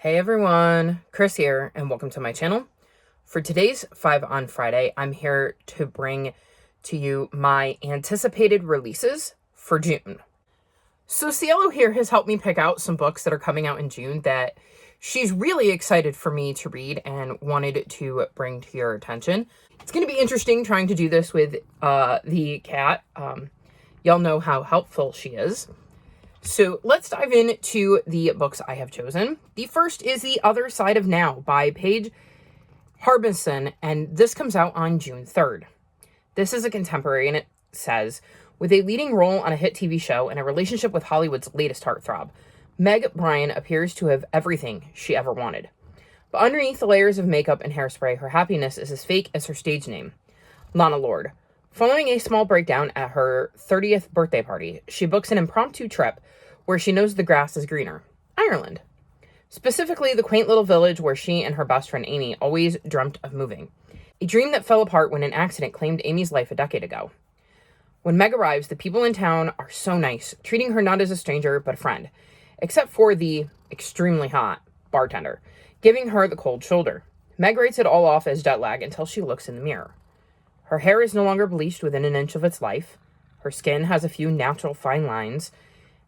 Hey everyone, Chris here, and welcome to my channel. For today's 5 on Friday, I'm here to bring to you my anticipated releases for June. So Cielo here has helped me pick out some books that are coming out in June that she's really excited for me to read and wanted to bring to your attention. It's going to be interesting trying to do this with the cat. Y'all know how helpful she is. So let's dive into the books I have chosen. The first is The Other Side of Now by Paige Harbison, and this comes out on June 3rd. This is a contemporary, and it says, with a leading role on a hit TV show and a relationship with Hollywood's latest heartthrob, Meg Bryan appears to have everything she ever wanted. But underneath the layers of makeup and hairspray, her happiness is as fake as her stage name, Lana Lord. Following a small breakdown at her 30th birthday party, she books an impromptu trip where she knows the grass is greener, Ireland. Specifically, the quaint little village where she and her best friend Amy always dreamt of moving. A dream that fell apart when an accident claimed Amy's life a decade ago. When Meg arrives, the people in town are so nice, treating her not as a stranger, but a friend. Except for the extremely hot bartender, giving her the cold shoulder. Meg writes it all off as jet lag until she looks in the mirror. Her hair is no longer bleached within an inch of its life. Her skin has a few natural fine lines.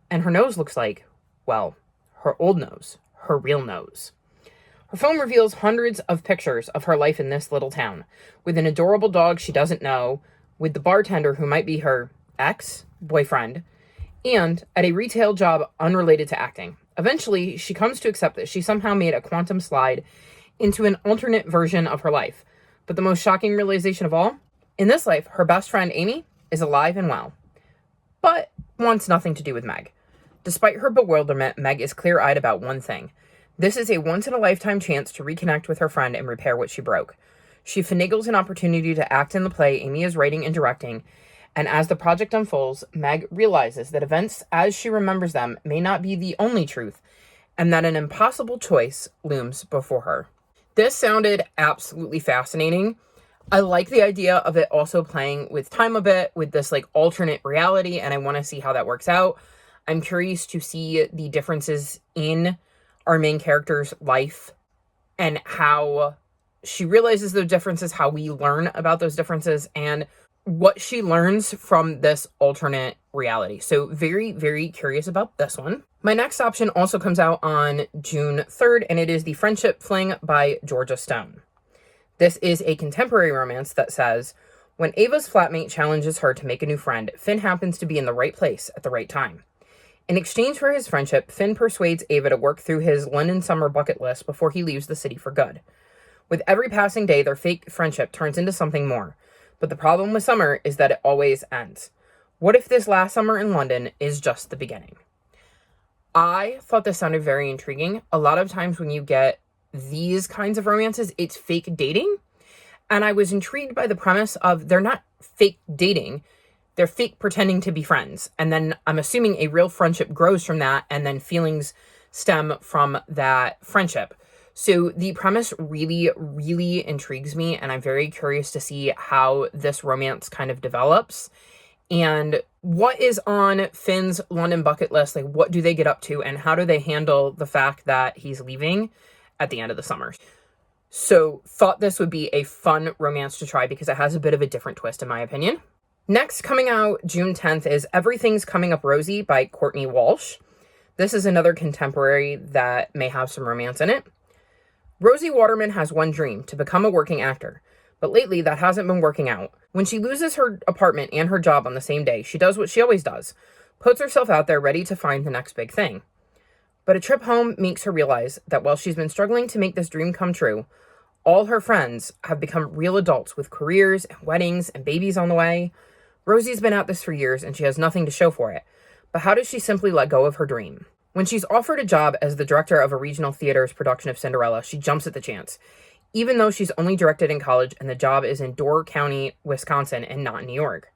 And her nose looks like, well, her old nose, her real nose. Her phone reveals hundreds of pictures of her life in this little town, with an adorable dog she doesn't know, with the bartender who might be her ex-boyfriend, and at a retail job unrelated to acting. Eventually, she comes to accept that she somehow made a quantum slide into an alternate version of her life. But the most shocking realization of all, in this life, her best friend Amy is alive and well, but wants nothing to do with Meg. Despite her bewilderment, Meg is clear-eyed about one thing. This is a once-in-a-lifetime chance to reconnect with her friend and repair what she broke. She finagles an opportunity to act in the play Amy is writing and directing, and as the project unfolds, Meg realizes that events as she remembers them may not be the only truth, and that an impossible choice looms before her. This sounded absolutely fascinating. I like the idea of it also playing with time a bit, with this like alternate reality, and I want to see how that works out. I'm curious to see the differences in our main character's life and how she realizes those differences, how we learn about those differences, and what she learns from this alternate reality. So very, very curious about this one. My next option also comes out on June 3rd, and it is The Friendship Fling by Georgia Stone. This is a contemporary romance that says, when Ava's flatmate challenges her to make a new friend, Finn happens to be in the right place at the right time. In exchange for his friendship, Finn persuades Ava to work through his London summer bucket list before he leaves the city for good. With every passing day, their fake friendship turns into something more. But the problem with summer is that it always ends. What if this last summer in London is just the beginning? I thought this sounded very intriguing. A lot of times when you get these kinds of romances, it's fake dating. And I was intrigued by the premise of they're not fake dating. They're fake pretending to be friends. And then I'm assuming a real friendship grows from that, and then feelings stem from that friendship. So the premise really, really intrigues me, and I'm very curious to see how this romance kind of develops. And what is on Finn's London bucket list? Like, what do they get up to, and how do they handle the fact that he's leaving at the end of the summer? So thought this would be a fun romance to try because it has a bit of a different twist in my opinion. Next, coming out June 10th is Everything's Coming Up Rosie by Courtney Walsh. This is another contemporary that may have some romance in it. Rosie Waterman has one dream, to become a working actor. But lately, that hasn't been working out. When she loses her apartment and her job on the same day, she does what she always does. Puts herself out there ready to find the next big thing. But a trip home makes her realize that while she's been struggling to make this dream come true, all her friends have become real adults with careers and weddings and babies on the way. Rosie's been at this for years and she has nothing to show for it. But how does she simply let go of her dream? When she's offered a job as the director of a regional theater's production of Cinderella, she jumps at the chance, even though she's only directed in college and the job is in Door County, Wisconsin, and not in New York.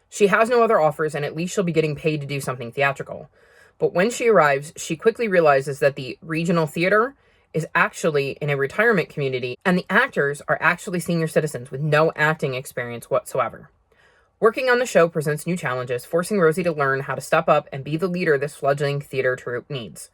She has no other offers, and at least she'll be getting paid to do something theatrical. But when she arrives, she quickly realizes that the regional theater is actually in a retirement community, and the actors are actually senior citizens with no acting experience whatsoever. Working on the show presents new challenges, forcing Rosie to learn how to step up and be the leader this fledgling theater troupe needs.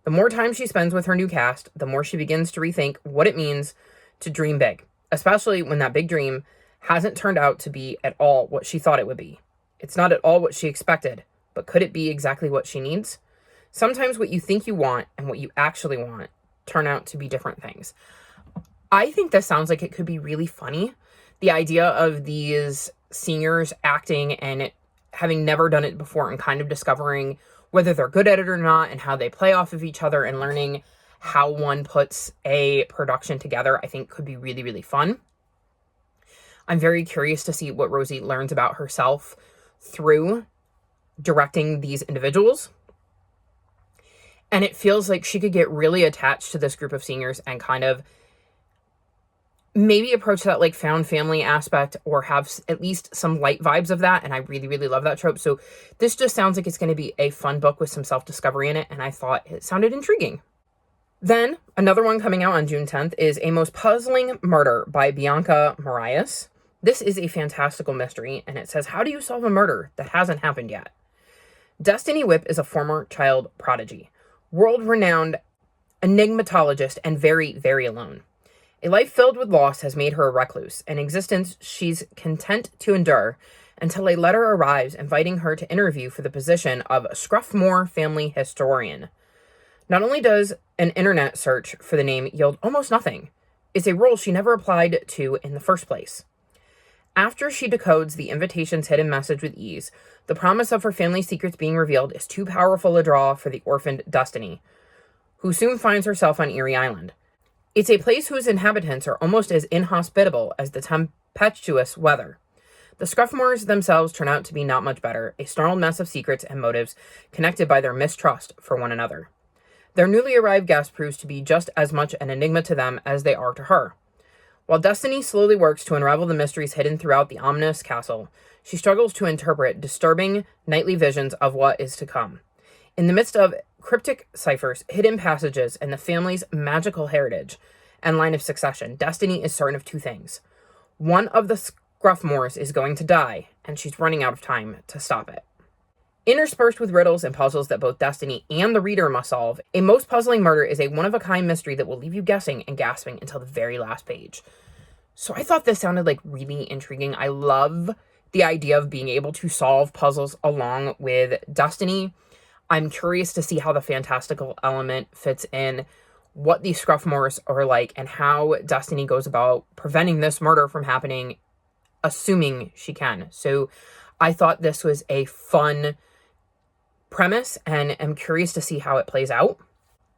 The more time she spends with her new cast, the more she begins to rethink what it means to dream big, especially when that big dream hasn't turned out to be at all what she thought it would be. It's not at all what she expected, but could it be exactly what she needs? Sometimes what you think you want and what you actually want turn out to be different things. I think this sounds like it could be really funny. The idea of these seniors acting and having never done it before and kind of discovering whether they're good at it or not and how they play off of each other and learning how one puts a production together, I think could be really, really fun. I'm very curious to see what Rosie learns about herself through directing these individuals. And it feels like she could get really attached to this group of seniors and kind of maybe approach that like found family aspect or have at least some light vibes of that. And I really, really love that trope. So this just sounds like it's going to be a fun book with some self-discovery in it. And I thought it sounded intriguing. Then another one coming out on June 10th is A Most Puzzling Murder by Bianca Marias. This is a fantastical mystery, and it says, how do you solve a murder that hasn't happened yet? Destiny Whip is a former child prodigy, world-renowned enigmatologist, and very, very alone. A life filled with loss has made her a recluse, an existence she's content to endure until a letter arrives inviting her to interview for the position of Scruffmore family historian. Not only does an internet search for the name yield almost nothing, it's a role she never applied to in the first place. After she decodes the invitation's hidden message with ease, the promise of her family's secrets being revealed is too powerful a draw for the orphaned Destiny, who soon finds herself on Eerie Island. It's a place whose inhabitants are almost as inhospitable as the tempestuous weather. The Scruffmores themselves turn out to be not much better, a snarled mess of secrets and motives connected by their mistrust for one another. Their newly arrived guest proves to be just as much an enigma to them as they are to her. While Destiny slowly works to unravel the mysteries hidden throughout the ominous castle, she struggles to interpret disturbing nightly visions of what is to come. In the midst of cryptic ciphers, hidden passages, and the family's magical heritage and line of succession, Destiny is certain of two things. One of the Scruffmores is going to die, and she's running out of time to stop it. Interspersed with riddles and puzzles that both Destiny and the reader must solve, A Most Puzzling Murder is a one-of-a-kind mystery that will leave you guessing and gasping until the very last page. So I thought this sounded like really intriguing. I love the idea of being able to solve puzzles along with Destiny. I'm curious to see how the fantastical element fits in, what these Scruffmores are like, and how Destiny goes about preventing this murder from happening, assuming she can. So I thought this was a fun premise and am curious to see how it plays out.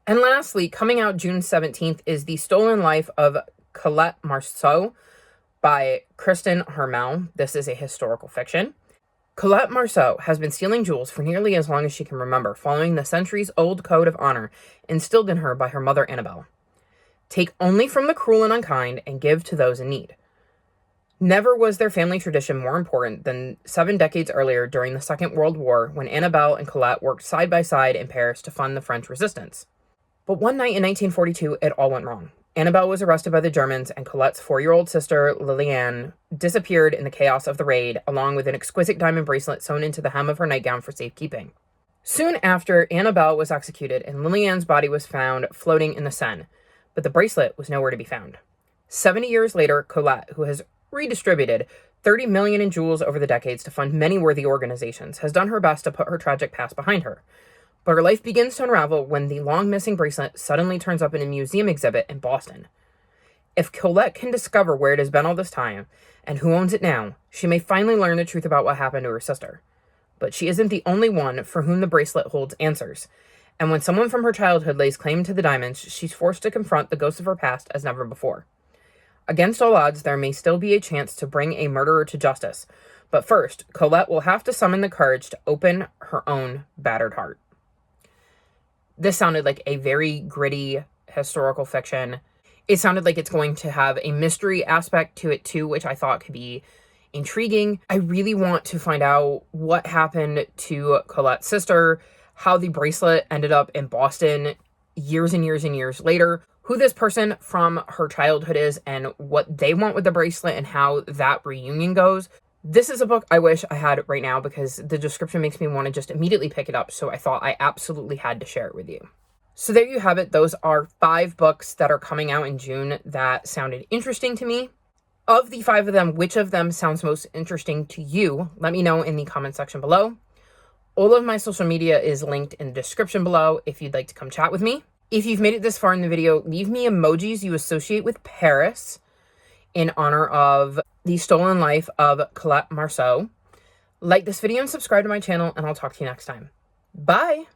And lastly, coming out June 17th is The Stolen Life of Colette Marceau by Kristen Harmel. This is a historical fiction. Colette Marceau has been stealing jewels for nearly as long as she can remember, following the centuries-old code of honor instilled in her by her mother Annabelle. Take only from the cruel and unkind and give to those in need. Never was their family tradition more important than 7 decades earlier during the Second World War, when Annabelle and Colette worked side by side in Paris to fund the French resistance. But one night in 1942, it all went wrong. Annabelle was arrested by the Germans, and Colette's 4-year-old sister, Liliane, disappeared in the chaos of the raid, along with an exquisite diamond bracelet sewn into the hem of her nightgown for safekeeping. Soon after, Annabelle was executed, and Liliane's body was found floating in the Seine, but the bracelet was nowhere to be found. 70 years later, Colette, who has redistributed $30 million in jewels over the decades to fund many worthy organizations, has done her best to put her tragic past behind her. But her life begins to unravel when the long-missing bracelet suddenly turns up in a museum exhibit in Boston. If Colette can discover where it has been all this time, and who owns it now, she may finally learn the truth about what happened to her sister. But she isn't the only one for whom the bracelet holds answers, and when someone from her childhood lays claim to the diamonds, she's forced to confront the ghosts of her past as never before. Against all odds, there may still be a chance to bring a murderer to justice, but first, Colette will have to summon the courage to open her own battered heart. This sounded like a very gritty historical fiction. It sounded like it's going to have a mystery aspect to it too, which I thought could be intriguing. I really want to find out what happened to Colette's sister, how the bracelet ended up in Boston years and years and years later, who this person from her childhood is, and what they want with the bracelet and how that reunion goes. This is a book I wish I had right now because the description makes me want to just immediately pick it up, so I thought I absolutely had to share it with you. So there you have it. Those are 5 books that are coming out in June that sounded interesting to me. Of the 5 of them, which of them sounds most interesting to you? Let me know in the comment section below. All of my social media is linked in the description below if you'd like to come chat with me. If you've made it this far in the video, leave me emojis you associate with Paris in honor of the stolen life of Colette Marceau. Like this video and subscribe to my channel, and I'll talk to you next time. Bye!